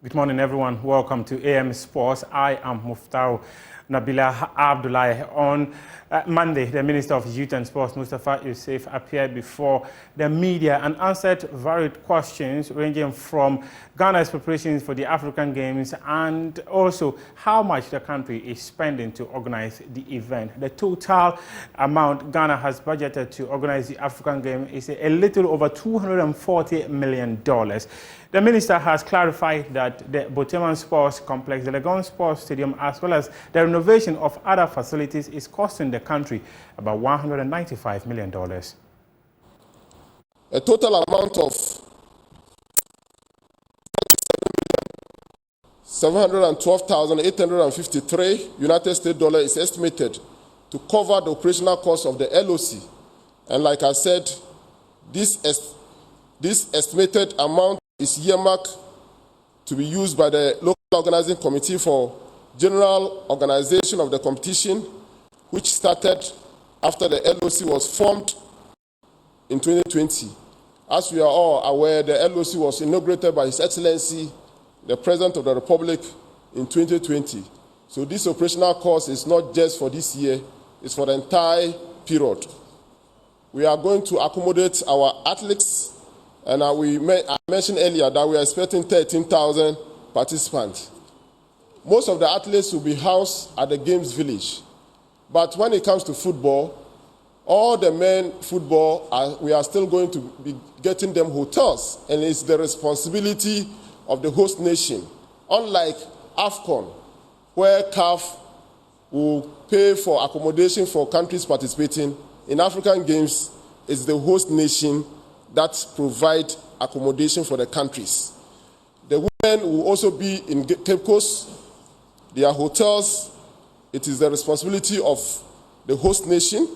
Good morning, everyone. Welcome to AM Sports. I am Muftau Nabila Abdullahi. On Monday, the Minister of Youth and Sports, Mustafa Youssef, appeared before the media and answered varied questions ranging from Ghana's preparations for the African Games and also how much the country is spending to organize the event. The total amount Ghana has budgeted to organize the African Games is a little over $240 million. The minister has clarified that the Boteman Sports Complex, the Legon Sports Stadium, as well as the renovation of other facilities is costing the country about $195 million. A total amount of $712,853 United States dollars is estimated to cover the operational cost of the LOC. And like I said, this estimated amount is earmarked to be used by the local organizing committee for general organization of the competition, which started after the LOC was formed in 2020. As we are all aware, the LOC was inaugurated by His Excellency, the President of the Republic, in 2020. So this operational cost is not just for this year, it's for the entire period. We are going to accommodate our athletes, and I mentioned earlier that we are expecting 13,000 participants. Most of the athletes will be housed at the Games Village. But when it comes to football, all the men football, we are still going to be getting them hotels, and it's the responsibility of the host nation. Unlike AFCON, where CAF will pay for accommodation for countries participating, in African Games, it's the host nation that provide accommodation for the countries. The women will also be in Cape Coast. Their hotels, it is the responsibility of the host nation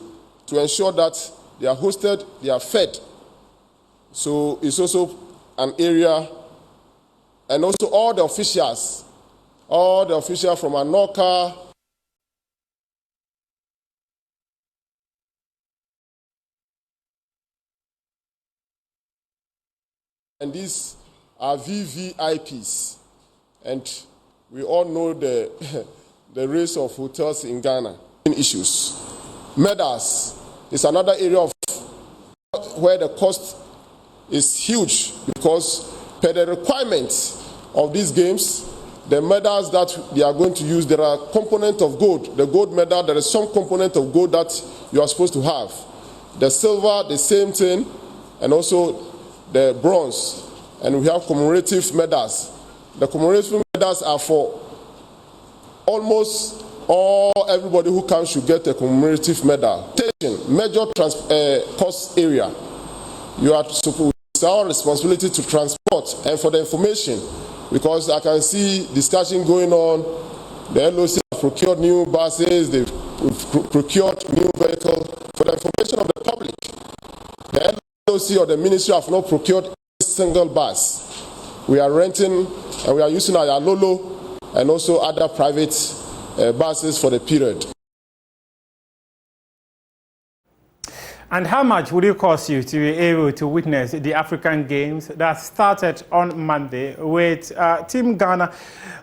to ensure that they are hosted, they are fed. So it's also an area, and also all the officials from ANOCA, and these are VVIPs, and we all know the race of hotels in Ghana. Issues. Medals is another area of where the cost is huge, because per the requirements of these games, the medals that they are going to use, there are components of gold. The gold medal, there is some component of gold that you are supposed to have. The silver, the same thing, and also the bronze, and we have commemorative medals. The commemorative medals are for almost everybody who comes should get a commemorative medal. Major cost area. You are supposed, it's our responsibility to transport and for the information, because I can see discussion going on. The LOC have procured new buses, they've procured new vehicles for the information of the public. The LOC or the ministry have not procured a single bus. We are renting and we are using our Lolo and also other private buses for the period. And how much would it cost you to be able to witness the African Games that started on Monday with Team Ghana?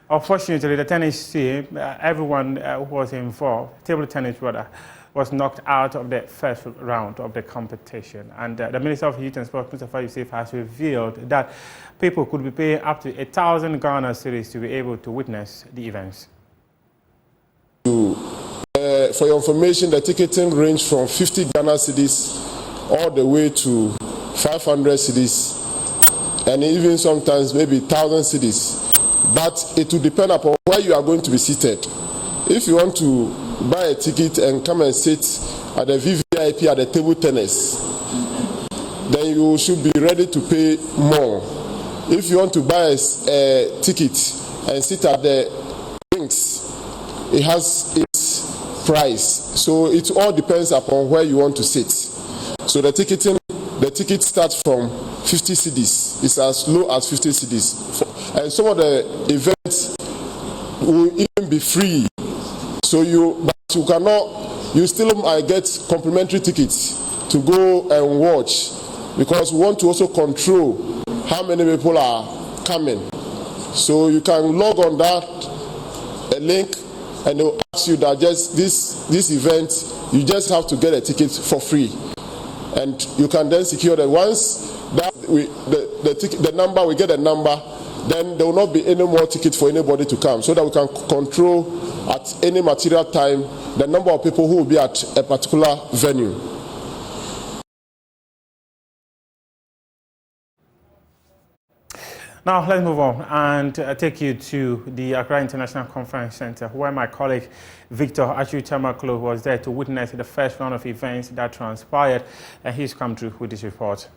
Unfortunately, the tennis team, everyone who was involved, table tennis rather, was knocked out of the first round of the competition. And the Minister of Youth and Sports, Mustafa Youssef, has revealed that people could be paying up to 1,000 Ghana cedis to be able to witness the events. For your information, the ticketing range from 50 Ghana cedis all the way to 500 cedis, and even sometimes maybe 1,000 cedis. But it will depend upon where you are going to be seated. If you want to buy a ticket and come and sit at the VVIP at the table tennis, then you should be ready to pay more. If you want to buy a ticket and sit at the drinks, it has its price. So it all depends upon where you want to sit. So the ticket starts from 50 cedis. It's as low as 50 cedis. And some of the events will even be free. So you still might get complimentary tickets to go and watch, because we want to also control how many people are coming. So you can log on that link, and they'll ask you that just this event, you just have to get a ticket for free, and you can then secure that once that the number, we get a number, then there will not be any more ticket for anybody to come, so that we can control at any material time the number of people who will be at a particular venue. Now let's move on and take you to the Accra International Conference Center, where my colleague Victor Achu-Tamaklo was there to witness the first round of events that transpired, and he's come through with this report.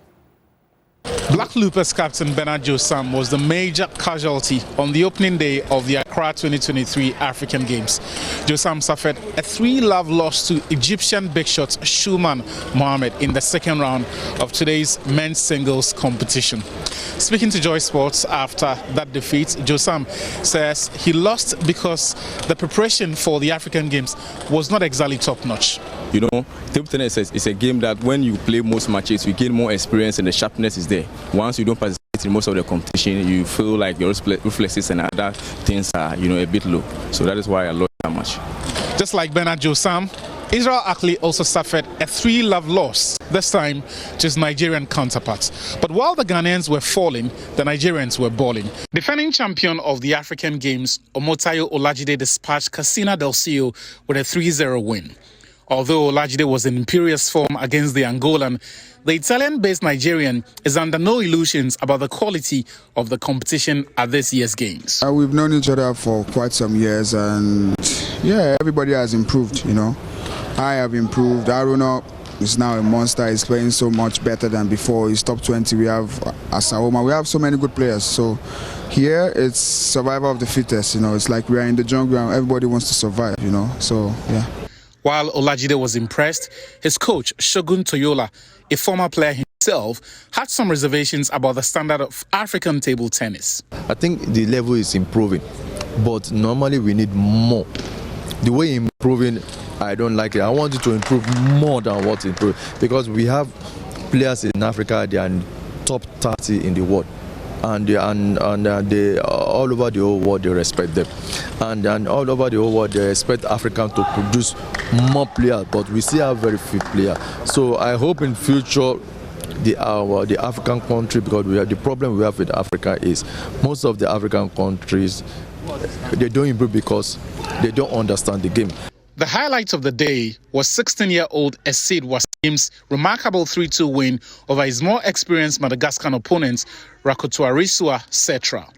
Black Loopers captain Bernard Josam was the major casualty on the opening day of the Accra 2023 African Games. Josam suffered a 3-love loss to Egyptian big shot Shuman Mohammed in the second round of today's men's singles competition. Speaking to Joy Sports after that defeat, Josam says he lost because the preparation for the African Games was not exactly top-notch. You know, table tennis is a game that when you play most matches, you gain more experience and the sharpness is there. Once you don't participate in most of the competition, you feel like your reflexes and other things are, you know, a bit low. So that is why I lost that much. Just like Bernard Josam, Israel Ackley also suffered a 3-love loss, this time to his Nigerian counterparts. But while the Ghanaians were falling, the Nigerians were balling. Defending champion of the African Games, Omotayo Olajide dispatched Cassina Del Cio with a 3-0 win. Although Olajide was in imperious form against the Angolan, the Italian-based Nigerian is under no illusions about the quality of the competition at this year's Games. We've known each other for quite some years, and yeah, everybody has improved, you know. I have improved. Aruna is now a monster. He's playing so much better than before. He's top 20. We have Asaoma. We have so many good players. So here it's survival of the fittest, you know. It's like we are in the jungle and everybody wants to survive, you know. So, yeah. While Olajide was impressed, his coach, Shogun Toyola, a former player himself, had some reservations about the standard of African table tennis. I think the level is improving, but normally we need more. The way improving, I don't like it. I want it to improve more than what's improved, because we have players in Africa, they are in top 30 in the world. And they all over the whole world, they respect them. And all over the whole world, they expect Africans to produce more players, but we still have very few players. So I hope in future, the African country, because the problem we have with Africa is most of the African countries, they don't improve because they don't understand the game. The highlight of the day was 16-year-old Esid Wasim's remarkable 3-2 win over his more experienced Madagascar opponent, Rakotoarisua Setra.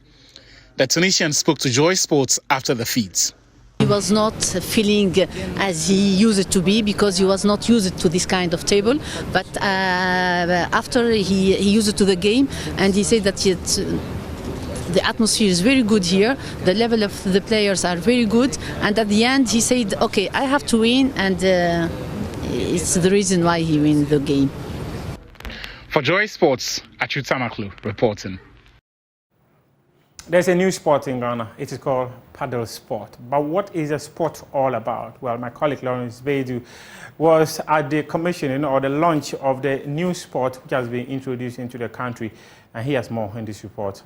The Tunisian spoke to Joy Sports after the feat. He was not feeling as he used to be, because he was not used to this kind of table. But after he used to the game, and he said that the atmosphere is very good here, the level of the players are very good, and at the end he said, okay, I have to win, and it's the reason why he wins the game. For Joy Sports, Achu-Tamaklo reporting. There's a new sport in Ghana. It is called paddle sport. But what is a sport all about? Well, my colleague Lawrence Beidou was at the commissioning or the launch of the new sport which has been introduced into the country, and he has more in this report.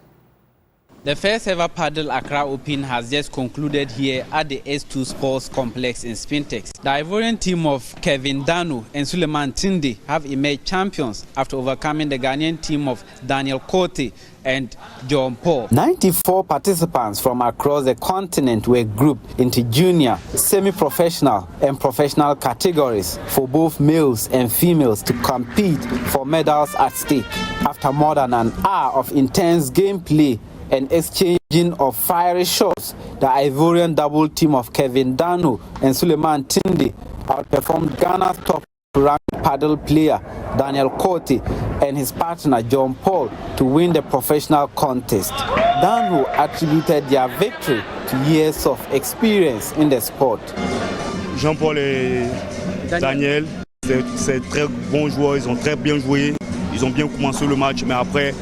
The first ever Paddle Accra Open has just concluded here at the S2 Sports Complex in Spintex. The Ivorian team of Kevin Dano and Suleiman Tinde have emerged champions after overcoming the Ghanaian team of Daniel Kote and John Paul. 94 participants from across the continent were grouped into junior, semi-professional and professional categories for both males and females to compete for medals at stake. After more than an hour of intense gameplay and exchanging of fiery shots, the Ivorian double team of Kevin Dano and Suleiman Tinde outperformed Ghana's top-ranked paddle player Daniel Kote and his partner John Paul to win the professional contest. Dano attributed their victory to years of experience in the sport. Jean-Paul et Daniel, c'est très bons joueurs, ils ont très bien joué, ils ont bien commencé le match, mais après,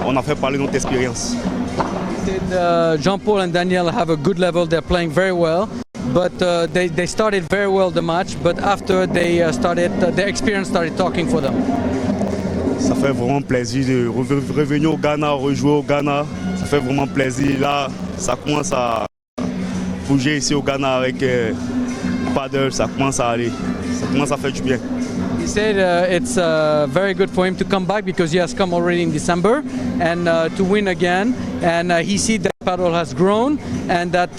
on a fait parler notre expérience. Jean-Paul and Daniel have a good level, they're playing very well, but they started very well the match, but after they their experience started talking for them. Ça fait vraiment plaisir de revenir au Ghana, rejouer au Ghana. Ça fait vraiment plaisir. Là, ça commence à bouger ici au Ghana avec paddle, ça commence à aller, ça commence à faire du bien. He said it's very good for him to come back because he has come already in December and to win again. And he sees that paddle has grown and that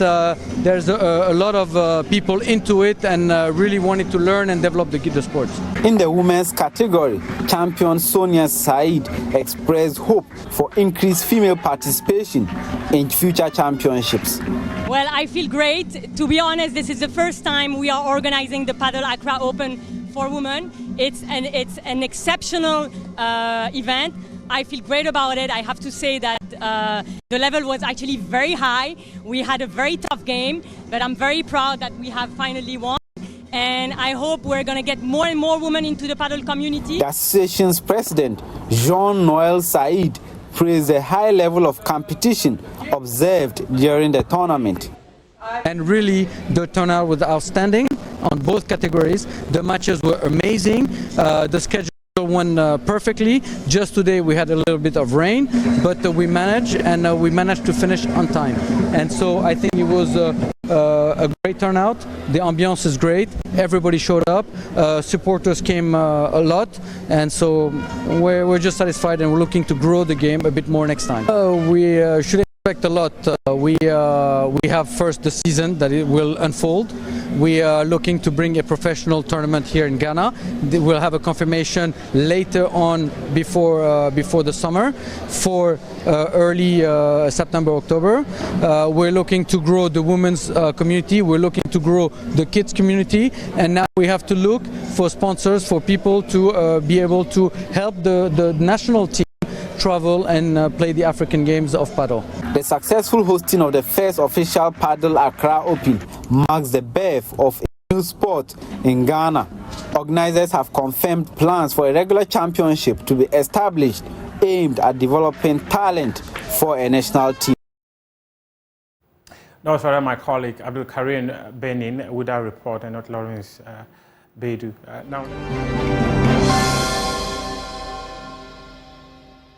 there's a lot of people into it and really wanted to learn and develop the sports. In the women's category, champion Sonia Said expressed hope for increased female participation in future championships. Well, I feel great. To be honest, this is the first time we are organizing the Padel Accra Open for women. It's an exceptional event. I feel great about it. I have to say that the level was actually very high. We had a very tough game, but I'm very proud that we have finally won. And I hope we're going to get more and more women into the paddle community. The association's president, Jean-Noel Said, praised the high level of competition observed during the tournament. And really, the turnout was outstanding on both categories. The matches were amazing. The schedule went perfectly. Just today we had a little bit of rain, but we managed to finish on time. And so I think it was a great turnout. The ambiance is great. Everybody showed up. Supporters came a lot, and so we're just satisfied, and we're looking to grow the game a bit more next time. We should expect a lot. We have first the season that it will unfold. We are looking to bring a professional tournament here in Ghana. We'll have a confirmation later on before the summer for early September, October. We're looking to grow the women's community. We're looking to grow the kids community, and now we have to look for sponsors, for people to be able to help the national team travel and play the African Games of paddle. The successful hosting of the first official Padel Accra Open marks the birth of a new sport in Ghana. Organizers have confirmed plans for a regular championship to be established aimed at developing talent for a national team. That was my colleague Abdul Karim Benin with our report, and not Lawrence Beidou. Now.